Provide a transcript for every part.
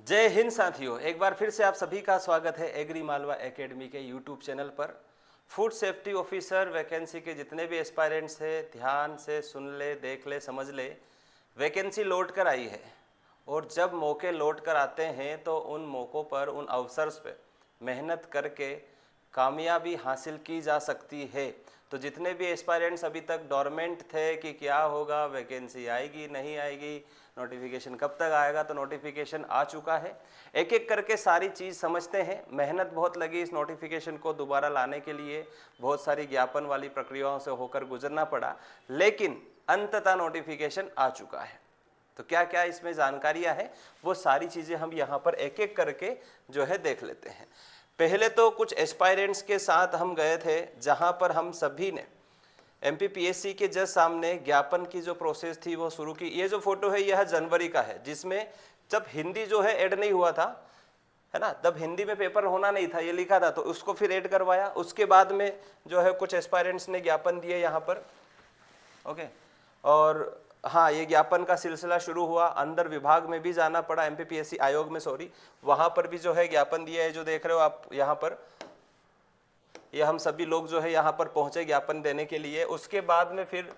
जय हिंद साथियों, एक बार फिर से आप सभी का स्वागत है एग्री मालवा एकेडमी के यूट्यूब चैनल पर। फूड सेफ्टी ऑफिसर वैकेंसी के जितने भी एस्पायरेंट्स हैं ध्यान से सुन ले, देख ले, समझ ले। वैकेंसी लौट कर आई है और जब मौके लौट कर आते हैं तो उन मौक़ों पर, उन अवसर्स पे मेहनत करके कामयाबी हासिल की जा सकती है। तो जितने भी एस्पायरेंट्स अभी तक डोरमेंट थे कि क्या होगा, वैकेंसी आएगी नहीं आएगी, नोटिफिकेशन कब तक आएगा, तो नोटिफिकेशन आ चुका है। एक एक करके सारी चीज़ समझते हैं। मेहनत बहुत लगी इस नोटिफिकेशन को दोबारा लाने के लिए, बहुत सारी ज्ञापन वाली प्रक्रियाओं से होकर गुजरना पड़ा, लेकिन अंततः नोटिफिकेशन आ चुका है। तो क्या क्या इसमें जानकारियां हैं, वो सारी चीज़ें हम यहाँ पर एक एक करके जो है देख लेते हैं। पहले तो कुछ एस्पायरेंट्स के साथ हम गए थे जहाँ पर हम सभी ने MPPSC के जस्ट सामने ज्ञापन की जो प्रोसेस थी वो शुरू की। ये जो फोटो है यह जनवरी का है, जिसमें जब हिंदी जो है ऐड नहीं हुआ था, है ना, तब हिंदी में पेपर होना नहीं था, ये लिखा था, तो उसको फिर ऐड करवाया। उसके बाद में जो है कुछ एस्पायरेंट्स ने ज्ञापन दिए यहाँ पर, ओके। और हाँ, ये ज्ञापन का सिलसिला शुरू हुआ, अंदर विभाग में भी जाना पड़ा, MPPSC आयोग में, सॉरी, वहाँ पर भी जो है ज्ञापन दिया है, जो देख रहे हो आप यहाँ पर। ये हम सभी लोग जो है यहाँ पर पहुँचे ज्ञापन देने के लिए। उसके बाद में फिर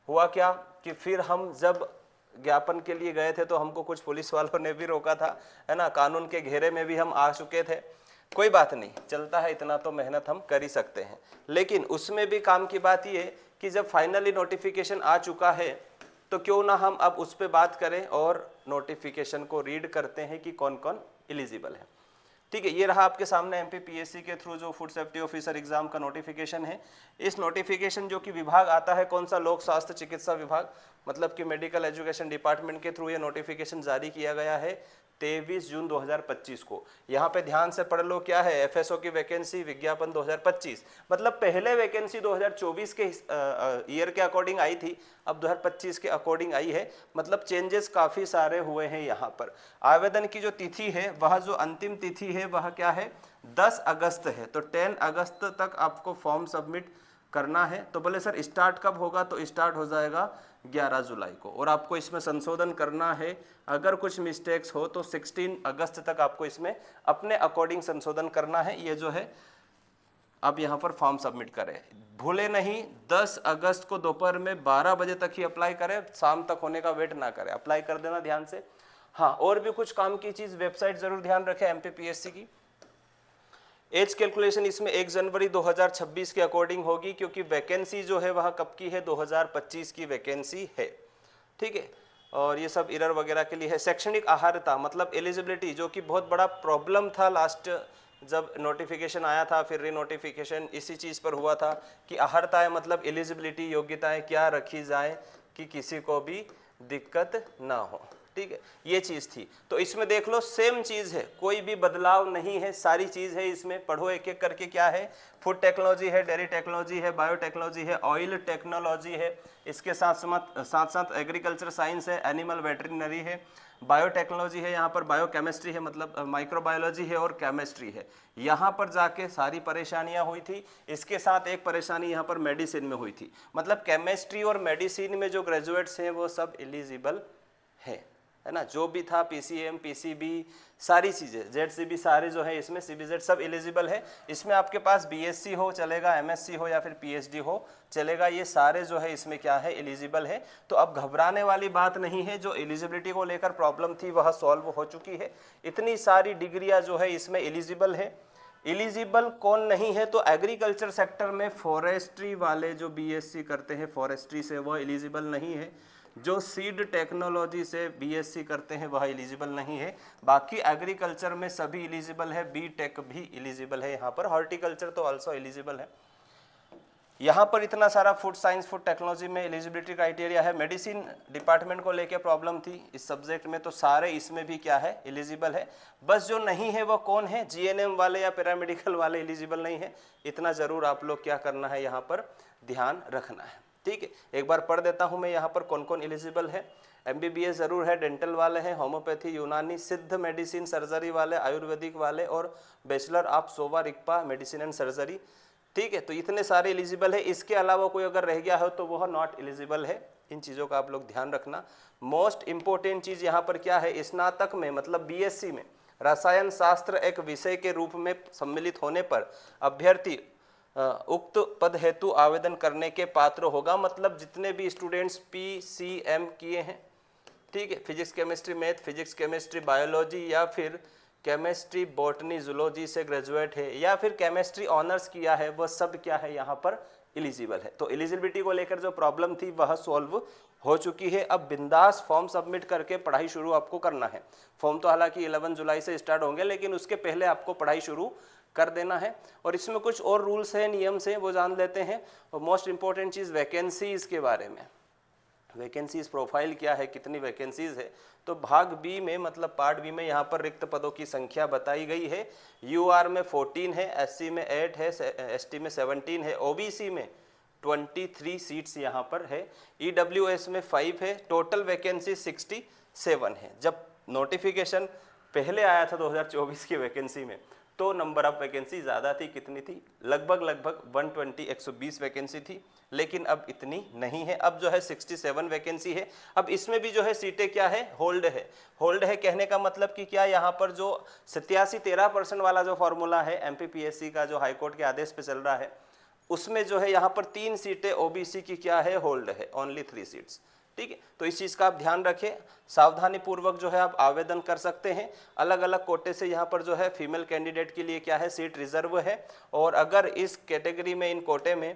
हुआ क्या कि फिर हम जब ज्ञापन के लिए गए थे तो हमको कुछ पुलिस वालों ने भी रोका था, है ना, कानून के घेरे में भी हम आ चुके थे। कोई बात नहीं, चलता है, इतना तो मेहनत हम कर ही सकते हैं। लेकिन उसमें भी काम की बात ये कि जब फाइनली नोटिफिकेशन आ चुका है तो क्यों ना हम अब उस पर बात करें और नोटिफिकेशन को रीड करते हैं कि कौन कौन एलिजिबल है। ठीक है, ये रहा आपके सामने MPPSC के थ्रू जो फूड सेफ्टी ऑफिसर एग्जाम का नोटिफिकेशन है। इस नोटिफिकेशन जो कि विभाग आता है कौन सा, लोक स्वास्थ्य चिकित्सा विभाग, मतलब कि मेडिकल एजुकेशन डिपार्टमेंट के थ्रू ये नोटिफिकेशन जारी किया गया है 23 जून 2025 को। यहाँ पे ध्यान से पढ़ लो, क्या है, FSO की वैकेंसी विज्ञापन 2025, मतलब पहले वैकेंसी 2024 के ईयर के अकॉर्डिंग आई थी, अब 2025 के अकॉर्डिंग आई है, मतलब चेंजेस काफ़ी सारे हुए हैं यहाँ पर। आवेदन की जो तिथि है, वह जो अंतिम तिथि है वह क्या है, 10 अगस्त है। तो 10 अगस्त तक आपको फॉर्म सबमिट करना है। तो बोले सर स्टार्ट कब होगा, तो स्टार्ट हो जाएगा 11 जुलाई को, और आपको इसमें संशोधन करना है। अगर कुछ मिस्टेक्स हो तो 16 अगस्त तक आपको इसमें अपने अकॉर्डिंग संशोधन करना है। ये जो है अब यहाँ पर फॉर्म सबमिट करें, भूले नहीं, 10 अगस्त को दोपहर में 12 बजे तक ही अप्लाई करें, शाम तक होने का वेट ना करें, अप्लाई कर देना ध्यान से। हाँ, और भी कुछ काम की चीज़, वेबसाइट जरूर ध्यान रखें MPPSC की। एज कैलकुलेशन इसमें 1 जनवरी 2026 के अकॉर्डिंग होगी, क्योंकि वैकेंसी जो है वह कब की है, 2025 की वैकेंसी है। ठीक है, और ये सब एरर वगैरह के लिए है। शैक्षणिक अहर्ता मतलब एलिजिबिलिटी, जो कि बहुत बड़ा प्रॉब्लम था लास्ट जब नोटिफिकेशन आया था, फिर री नोटिफिकेशन इसी चीज़ पर हुआ था कि अहर्ताएँ मतलब एलिजिबिलिटी, योग्यताएँ क्या रखी जाए कि किसी को भी दिक्कत ना हो। ठीक है, ये चीज़ थी। तो इसमें देख लो सेम चीज़ है, कोई भी बदलाव नहीं है, सारी चीज़ है इसमें। पढ़ो एक एक करके, क्या है, फूड टेक्नोलॉजी है, डेयरी टेक्नोलॉजी है, बायोटेक्नोलॉजी है, ऑयल टेक्नोलॉजी है, इसके साथ साथ एग्रीकल्चर साइंस है, एनिमल वेटरिनरी है, बायोटेक्नोलॉजी है, यहाँ पर बायोकेमिस्ट्री है, मतलब माइक्रोबायोलॉजी है, और केमिस्ट्री है। यहाँ पर जाके सारी परेशानियाँ हुई थी। इसके साथ एक परेशानी यहाँ पर मेडिसिन में हुई थी, मतलब केमिस्ट्री और मेडिसिन में जो ग्रेजुएट्स हैं वो सब एलिजिबल है ना, जो भी था PCM, PCB, सारी चीज़ें, ZCB, सारे जो है इसमें CBZ सब एलिजिबल है। इसमें आपके पास BSc हो चलेगा, MSc हो या फिर PhD हो चलेगा, ये सारे जो है इसमें क्या है, एलिजिबल है। तो अब घबराने वाली बात नहीं है, जो एलिजिबिलिटी को लेकर प्रॉब्लम थी वह सॉल्व हो चुकी है। इतनी सारी डिग्रियाँ जो है इसमें एलिजिबल है। एलिजिबल कौन नहीं है, तो एग्रीकल्चर सेक्टर में फॉरेस्ट्री वाले जो BSc करते हैं फॉरेस्ट्री से, वह एलिजिबल नहीं है। जो सीड टेक्नोलॉजी से BSc करते हैं वह एलिजिबल नहीं है। बाकी एग्रीकल्चर में सभी एलिजिबल है, B.Tech भी एलिजिबल है यहाँ पर, हॉर्टिकल्चर तो आल्सो एलिजिबल है। यहाँ पर इतना सारा फूड साइंस, फूड टेक्नोलॉजी में एलिजिबिलिटी क्राइटेरिया है। मेडिसिन डिपार्टमेंट को लेके प्रॉब्लम थी इस सब्जेक्ट में, तो सारे इसमें भी क्या है, एलिजिबल है। बस जो नहीं है वो कौन है, GNM वाले या पैरामेडिकल वाले एलिजिबल नहीं है। इतना ज़रूर आप लोग क्या करना है, यहाँ पर ध्यान रखना है। ठीक है, एक बार पढ़ देता हूँ मैं यहाँ पर कौन कौन एलिजिबल है। MBBS जरूर है, डेंटल वाले हैं, होम्योपैथी, यूनानी, सिद्ध मेडिसिन, सर्जरी वाले, आयुर्वेदिक वाले, और bachelor of Sowa Rigpa medicine and surgery. ठीक है, तो इतने सारे एलिजिबल है। इसके अलावा कोई अगर रह गया हो तो वह नॉट एलिजिबल है। इन चीज़ों का आप लोग ध्यान रखना। मोस्ट इम्पोर्टेंट चीज़ यहाँ पर क्या है, स्नातक में मतलब बीएससी में रसायन शास्त्र एक विषय के रूप में सम्मिलित होने पर अभ्यर्थी उक्त पद हेतु आवेदन करने के पात्र होगा। मतलब जितने भी स्टूडेंट्स PCM किए हैं, ठीक है, physics chemistry math, physics chemistry biology, या फिर केमिस्ट्री बॉटनी जूलॉजी से ग्रेजुएट है, या फिर केमिस्ट्री ऑनर्स किया है, वह सब क्या है यहाँ पर एलिजिबल है। तो एलिजिबिलिटी को लेकर जो प्रॉब्लम थी वह सॉल्व हो चुकी है। अब बिंदास फॉर्म सबमिट करके पढ़ाई शुरू आपको करना है। फॉर्म तो हालांकि 11 जुलाई से स्टार्ट होंगे, लेकिन उसके पहले आपको पढ़ाई शुरू कर देना है। और इसमें कुछ और रूल्स हैं, नियम हैं, वो जान लेते हैं। और मोस्ट इंपॉर्टेंट चीज़ वैकेंसीज के बारे में, वैकेंसीज प्रोफाइल क्या है, कितनी वैकेंसीज है। तो भाग बी में मतलब पार्ट बी में यहाँ पर रिक्त पदों की संख्या बताई गई है। यूआर में 14 है, एससी में 8 है, एसटी में 17 है, ओबीसी में 23 सीट्स यहाँ पर है, ईडब्ल्यूएस में 5 है। टोटल वैकेंसी 67 है। जब नोटिफिकेशन पहले आया था 2024 की वैकेंसी में, तो नंबर ऑफ वैकेंसी ज़्यादा थी। कितनी थी? लगभग 120 वैकेंसी थी, लेकिन अब इतनी नहीं है। अब जो है 67 वैकेंसी है। अब इसमें भी जो है सीटें क्या है, होल्ड है। होल्ड है कहने का मतलब कि क्या, यहाँ पर जो 87-13% वाला जो फॉर्मूला है एमपीपीएससी का, जो हाईकोर्ट के आदेश पे चल रहा है, उसमें जो है यहाँ पर 3 सीटें ओबीसी की क्या है, होल्ड है, ओनली 3 सीट्स। ठीक है, तो इस चीज़ का आप ध्यान रखें। सावधानी पूर्वक जो है आप आवेदन कर सकते हैं। अलग अलग कोटे से यहाँ पर जो है फीमेल कैंडिडेट के लिए क्या है, सीट रिजर्व है। और अगर इस कैटेगरी में, इन कोटे में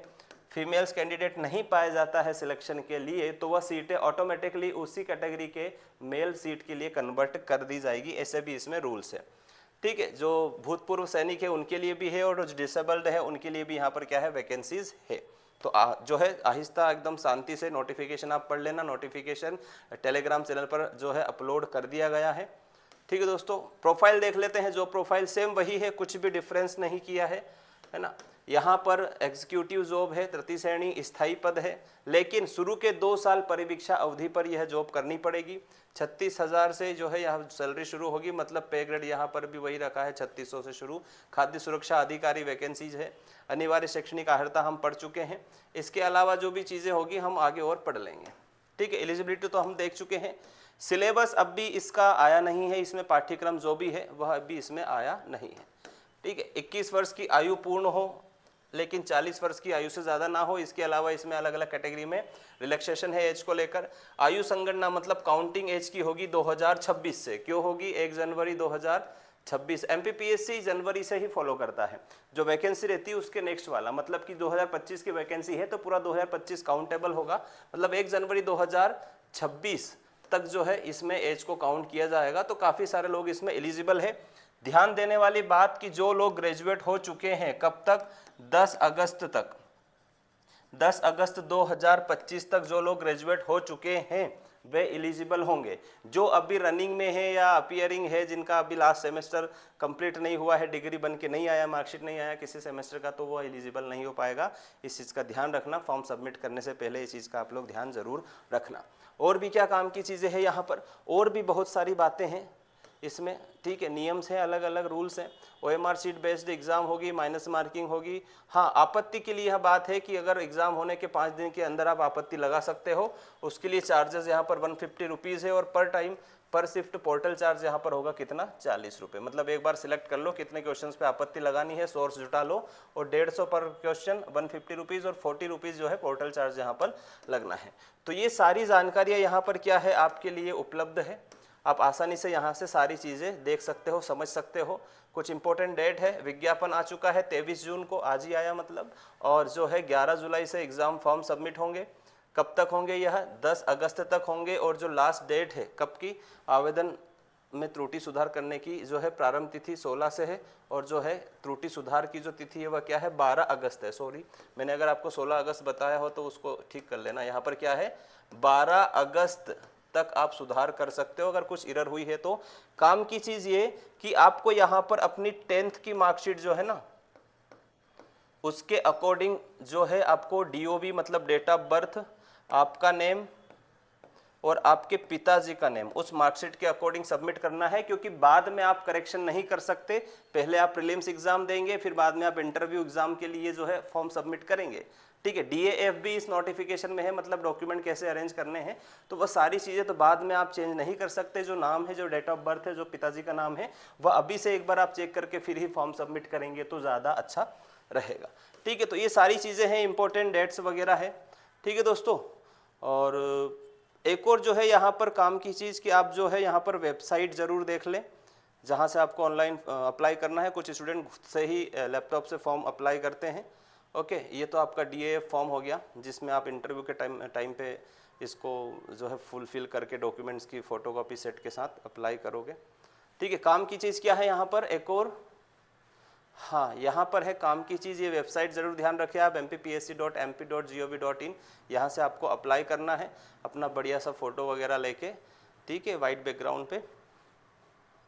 फीमेल्स कैंडिडेट नहीं पाया जाता है सिलेक्शन के लिए, तो वह सीटें ऑटोमेटिकली उसी कैटेगरी के मेल सीट के लिए कन्वर्ट कर दी जाएगी। ऐसे भी इसमें रूल्स है। ठीक है, जो भूतपूर्व सैनिक है उनके लिए भी है, और जो डिसेबल्ड है उनके लिए भी यहाँ पर क्या है, वैकेंसीज है। तो जो है आहिस्ता एकदम शांति से नोटिफिकेशन आप पढ़ लेना। नोटिफिकेशन टेलीग्राम चैनल पर जो है अपलोड कर दिया गया है। ठीक है दोस्तों, प्रोफाइल देख लेते हैं। जो प्रोफाइल सेम वही है, कुछ भी डिफरेंस नहीं किया है ना। यहाँ पर एग्जीक्यूटिव जॉब है, तृतीय श्रेणी, स्थायी पद है, लेकिन शुरू के 2 साल परिवीक्षा अवधि पर यह जॉब करनी पड़ेगी। 36,000 से जो है यहाँ सैलरी शुरू होगी। मतलब पे ग्रेड यहाँ पर भी वही रखा है, 3600 से शुरू। खाद्य सुरक्षा अधिकारी वैकेंसीज है। अनिवार्य शैक्षणिक अर्हता हम पढ़ चुके हैं। इसके अलावा जो भी चीज़ें होगी हम आगे और पढ़ लेंगे। ठीक है, एलिजिबिलिटी तो हम देख चुके हैं। सिलेबस अब भी इसका आया नहीं है, इसमें पाठ्यक्रम जो भी है वह अभी इसमें आया नहीं है। ठीक है, 21 वर्ष की आयु पूर्ण हो, लेकिन 40 वर्ष की आयु से ज़्यादा ना हो। इसके अलावा इसमें अलग अलग कैटेगरी में रिलैक्सेशन है एज को लेकर। आयु संगणना मतलब काउंटिंग एज की होगी 2026 से। क्यों होगी? 1 जनवरी 2026। एमपीपीएससी जनवरी से ही फॉलो करता है। जो वैकेंसी रहती है उसके नेक्स्ट वाला, मतलब कि 2025 की वैकेंसी है तो पूरा 2025 काउंटेबल होगा। मतलब 1 जनवरी 2026 तक जो है इसमें एज को काउंट किया जाएगा। तो काफ़ी सारे लोग इसमें एलिजिबल है। ध्यान देने वाली बात कि जो लोग ग्रेजुएट हो चुके हैं, कब तक? 10 अगस्त तक। 10 अगस्त 2025 तक जो लोग ग्रेजुएट हो चुके हैं वे एलिजिबल होंगे। जो अभी रनिंग में है या अपीयरिंग है, जिनका अभी लास्ट सेमेस्टर कंप्लीट नहीं हुआ है, डिग्री बन के नहीं आया, मार्कशीट नहीं आया किसी सेमेस्टर का, तो वो एलिजिबल नहीं हो पाएगा। इस चीज़ का ध्यान रखना। फॉर्म सबमिट करने से पहले इस चीज़ का आप लोग ध्यान जरूर रखना। और भी क्या काम की चीज़ें हैं यहाँ पर, और भी बहुत सारी बातें हैं इसमें। ठीक है, नियम्स हैं, अलग अलग रूल्स हैं। ओएमआर शीट बेस्ड एग्जाम होगी, माइनस मार्किंग होगी। हाँ, आपत्ति के लिए यह बात है कि अगर एग्जाम होने के 5 दिन के अंदर आप आपत्ति लगा सकते हो। उसके लिए चार्जेस यहाँ पर 150 रुपीज़ है, और पर टाइम पर शिफ्ट पोर्टल चार्ज यहाँ पर होगा कितना? 40 रुपये। मतलब एक बार सिलेक्ट कर लो कितने क्वेश्चन पे आपत्ति लगानी है, सोर्स जुटा लो, और 150 पर क्वेश्चन 150 रुपीज़, और 40 रुपीज़ जो है पोर्टल चार्ज यहाँ पर लगना है। तो ये सारी जानकारियाँ यहाँ पर क्या है, आपके लिए उपलब्ध है। आप आसानी से यहाँ से सारी चीज़ें देख सकते हो, समझ सकते हो। कुछ इंपॉर्टेंट डेट है, विज्ञापन आ चुका है 23 जून को, आज ही आया मतलब। और जो है 11 जुलाई से एग्ज़ाम फॉर्म सबमिट होंगे। कब तक होंगे? यह 10 अगस्त तक होंगे। और जो लास्ट डेट है कब की, आवेदन में त्रुटि सुधार करने की जो है प्रारंभ तिथि 16 से है, और जो है त्रुटि सुधार की जो तिथि है वह क्या है? 12 अगस्त है। सॉरी, मैंने अगर आपको 16 अगस्त बताया हो तो उसको ठीक कर लेना। यहाँ पर क्या है? 12 अगस्त तक आप सुधार कर सकते हो अगर कुछ एरर हुई है तो। काम की चीज ये कि आपको यहाँ पर अपनी 10th की मार्कशीट जो है ना, उसके अकॉर्डिंग जो है आपको डीओबी मतलब डेट ऑफ बर्थ, आपका नेम और आपके पिताजी का नेम उस मार्कशीट के अकॉर्डिंग सबमिट करना है। क्योंकि बाद में आप करेक्शन नहीं कर सकते। पहले आप प्रीलिम्स एग्जाम देंगे, फिर बाद में आप इंटरव्यू एग्जाम के लिए जो है फॉर्म सबमिट करेंगे। ठीक है। DAF भी इस नोटिफिकेशन में है, मतलब डॉक्यूमेंट कैसे अरेंज करने हैं, तो वह सारी चीज़ें तो बाद में आप चेंज नहीं कर सकते। जो नाम है, जो डेट ऑफ बर्थ है, जो पिताजी का नाम है, वह अभी से एक बार आप चेक करके फिर ही फॉर्म सबमिट करेंगे तो ज़्यादा अच्छा रहेगा। ठीक है, तो ये सारी चीज़ें हैं, इंपॉर्टेंट डेट्स वगैरह है। ठीक है दोस्तों, और एक और जो है यहाँ पर काम की चीज़ कि आप जो है यहाँ पर वेबसाइट ज़रूर देख लें जहाँ से आपको ऑनलाइन अप्लाई करना है। कुछ स्टूडेंट खुद से ही लैपटॉप से फॉर्म अप्लाई करते हैं। ओके, ये तो आपका DAF फॉर्म हो गया, जिसमें आप इंटरव्यू के टाइम पे इसको जो है फुलफिल करके डॉक्यूमेंट्स की फ़ोटोकॉपी सेट के साथ अप्लाई करोगे। ठीक है, काम की चीज़ क्या है यहाँ पर एक और, हाँ यहाँ पर है काम की चीज़, ये वेबसाइट ज़रूर ध्यान रखें आप, mpsc.mp.gov.in, यहाँ से आपको अप्लाई करना है अपना बढ़िया सा फ़ोटो वगैरह लेके, ठीक है, वाइट बैकग्राउंड पे,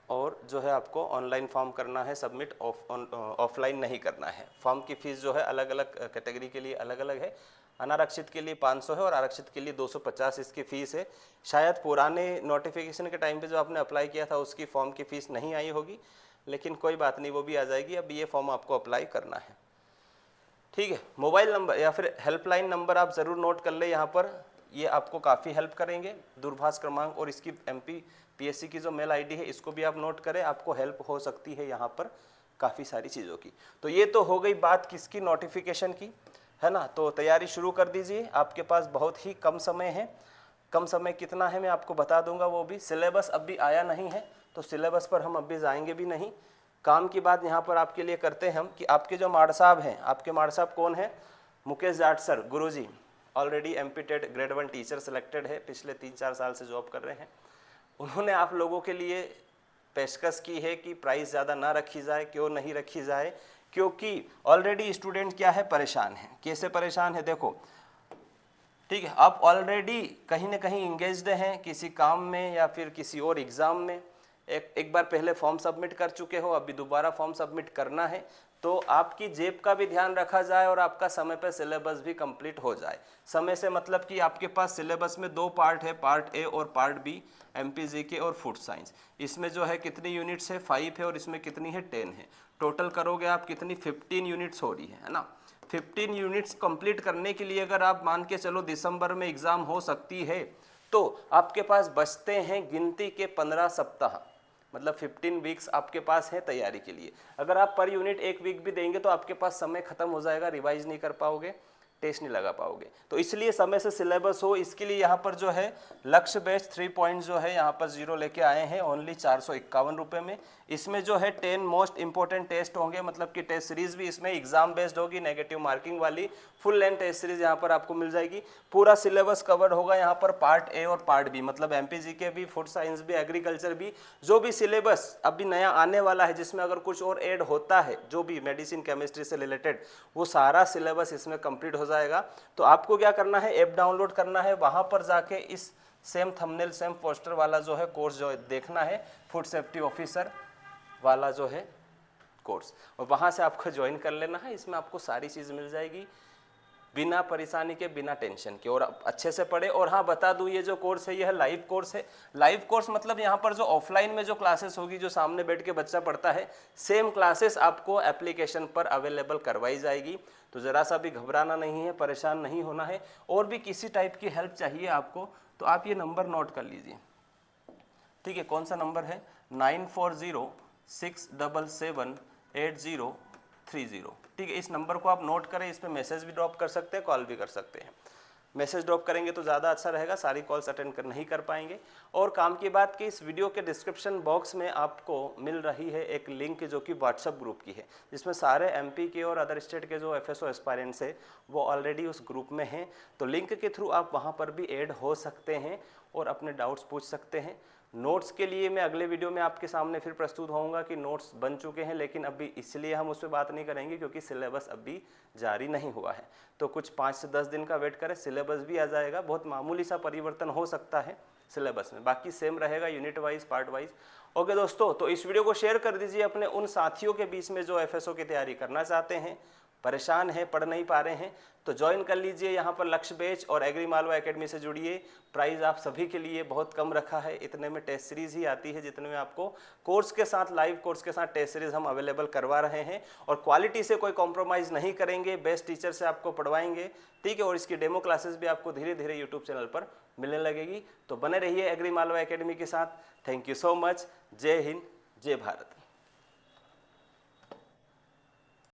और जो है आपको ऑनलाइन फॉर्म करना है सबमिट, ऑफलाइन नहीं करना है। फॉर्म की फ़ीस जो है अलग अलग कैटेगरी के लिए अलग अलग है, अनारक्षित के लिए 500 है और आरक्षित के लिए 250 इसकी फ़ीस है। शायद पुराने नोटिफिकेशन के टाइम पे जो आपने अप्लाई किया था उसकी फॉर्म की फ़ीस नहीं आई होगी, लेकिन कोई बात नहीं, वो भी आ जाएगी। अब ये फॉर्म आपको अप्लाई करना है। ठीक है, मोबाइल नंबर या फिर हेल्पलाइन नंबर आप ज़रूर नोट कर ले यहाँ पर, ये आपको काफ़ी हेल्प करेंगे। दूरभाष क्रमांक और इसकी MPPSC की जो मेल ID है इसको भी आप नोट करें, आपको हेल्प हो सकती है यहाँ पर काफ़ी सारी चीज़ों की। तो ये तो हो गई बात किसकी, नोटिफिकेशन की, है ना। तो तैयारी शुरू कर दीजिए, आपके पास बहुत ही कम समय है। कम समय कितना है मैं आपको बता दूंगा, वो भी सिलेबस अभी आया नहीं है तो सिलेबस पर हम अभी जाएंगे भी नहीं। काम की बात यहाँ पर आपके लिए करते हैं हम कि आपके जो माड़ साहब हैं, आपके माड़ साहब कौन है, मुकेश जाट सर, गुरुजी, already MP.TET grade 1 teacher selected है, पिछले 3-4 साल से जॉब कर रहे हैं। उन्होंने आप लोगों के लिए पेशकश की है कि प्राइस ज़्यादा ना रखी जाए। क्यों नहीं रखी जाए, क्योंकि ऑलरेडी स्टूडेंट क्या है, परेशान है। कैसे परेशान है देखो, ठीक है, आप ऑलरेडी कहीं ना कहीं इंगेज्ड हैं किसी काम में या फिर किसी और एग्ज़ाम में, एक बार पहले फॉर्म सबमिट कर चुके हो, अभी दोबारा फॉर्म सबमिट करना है, तो आपकी जेब का भी ध्यान रखा जाए और आपका समय पर सिलेबस भी कंप्लीट हो जाए। समय से मतलब कि आपके पास सिलेबस में 2 पार्ट है, पार्ट A और पार्ट B, MPGK और फूड साइंस। इसमें जो है कितनी यूनिट्स है, 5 है, और इसमें कितनी है, 10 है। टोटल करोगे आप कितनी, 15 यूनिट्स हो रही है ना। 15 यूनिट्स कंप्लीट करने के लिए अगर आप मान के चलो दिसंबर में एग्ज़ाम हो सकती है, तो आपके पास बचते हैं गिनती के 15 सप्ताह, मतलब 15 वीक्स आपके पास है तैयारी के लिए। अगर आप पर यूनिट 1 वीक भी देंगे तो आपके पास समय खत्म हो जाएगा, रिवाइज नहीं कर पाओगे, टेस्ट नहीं लगा पाओगे। तो इसलिए समय से सिलेबस हो, इसके लिए यहाँ पर जो है लक्ष्य बेस्ड 3 पॉइंट जो है यहाँ पर 0 लेके आए हैं ओनली 451 रुपये में। इसमें जो है 10 मोस्ट इंपॉर्टेंट टेस्ट होंगे, मतलब कि टेस्ट सीरीज भी इसमें एग्जाम बेस्ड होगी, नेगेटिव मार्किंग वाली फुल लेंथ टेस्ट सीरीज यहाँ पर आपको मिल जाएगी। पूरा सिलेबस कवर्ड होगा यहाँ पर, पार्ट A और पार्ट B, मतलब MPGK भी, फूड साइंस भी, एग्रीकल्चर भी, जो भी सिलेबस अभी नया आने वाला है जिसमें अगर कुछ और ऐड होता है, जो भी मेडिसिन केमिस्ट्री से रिलेटेड, वो सारा सिलेबस इसमें कंप्लीट हो जाएगा। तो आपको क्या करना है, ऐप डाउनलोड करना है, वहाँ पर जाके इस सेम थंबनेल सेम पोस्टर वाला जो है कोर्स जो देखना है, फूड सेफ्टी ऑफिसर वाला जो है कोर्स, और वहाँ से आपको ज्वाइन कर लेना है। इसमें आपको सारी चीज़ मिल जाएगी बिना परेशानी के, बिना टेंशन के, और अच्छे से पढ़े। और हाँ बता दूँ, ये जो कोर्स है ये है लाइव कोर्स है। लाइव कोर्स मतलब यहाँ पर जो ऑफलाइन में जो क्लासेस होगी, जो सामने बैठ के बच्चा पढ़ता है, सेम क्लासेस आपको एप्लीकेशन पर अवेलेबल करवाई जाएगी। तो ज़रा सा भी घबराना नहीं है, परेशान नहीं होना है। और भी किसी टाइप की हेल्प चाहिए आपको तो आप ये नंबर नोट कर लीजिए, ठीक है। कौन सा नंबर है, 9406778030, ठीक है। इस नंबर को आप नोट करें, इस पर मैसेज भी ड्रॉप कर सकते हैं, कॉल भी कर सकते हैं। मैसेज ड्रॉप करेंगे तो ज़्यादा अच्छा रहेगा, सारी कॉल्स अटेंड नहीं कर पाएंगे। और काम की बात की, इस वीडियो के डिस्क्रिप्शन बॉक्स में आपको मिल रही है एक लिंक जो कि व्हाट्सएप ग्रुप की है, जिसमें सारे MP के और अदर स्टेट के जो FSO एस्पायरेंट्स है वो ऑलरेडी उस ग्रुप में हैं। तो लिंक के थ्रू आप वहाँ पर भी ऐड हो सकते हैं और अपने डाउट्स पूछ सकते हैं। नोट्स के लिए मैं अगले वीडियो में आपके सामने फिर प्रस्तुत होऊंगा कि नोट्स बन चुके हैं, लेकिन अभी इसलिए हम उस पर बात नहीं करेंगे क्योंकि सिलेबस अभी जारी नहीं हुआ है। तो कुछ 5 से 10 दिन का वेट करें, सिलेबस भी आ जाएगा। बहुत मामूली सा परिवर्तन हो सकता है सिलेबस में, बाकी सेम रहेगा unit wise, part wise. Okay दोस्तों, तो इस वीडियो को शेयर कर दीजिए अपने उन साथियों के बीच में जो FSO की तैयारी करना चाहते हैं, परेशान हैं, पढ़ नहीं पा रहे हैं, तो ज्वाइन कर लीजिए यहाँ पर लक्ष्य बैच और एग्री मालवा एकेडमी से जुड़िए। प्राइस आप सभी के लिए बहुत कम रखा है, इतने में टेस्ट सीरीज ही आती है जितने में आपको कोर्स के साथ, लाइव कोर्स के साथ टेस्ट सीरीज हम अवेलेबल करवा रहे हैं। और क्वालिटी से कोई कॉम्प्रोमाइज़ नहीं करेंगे, बेस्ट टीचर से आपको पढ़वाएंगे, ठीक है। और इसकी डेमो क्लासेस भी आपको धीरे धीरे यूट्यूब चैनल पर मिलने लगेगी। तो बने रहिए एग्री मालवा एकेडमी के साथ। Thank you so much. जय हिंद, जय भारत।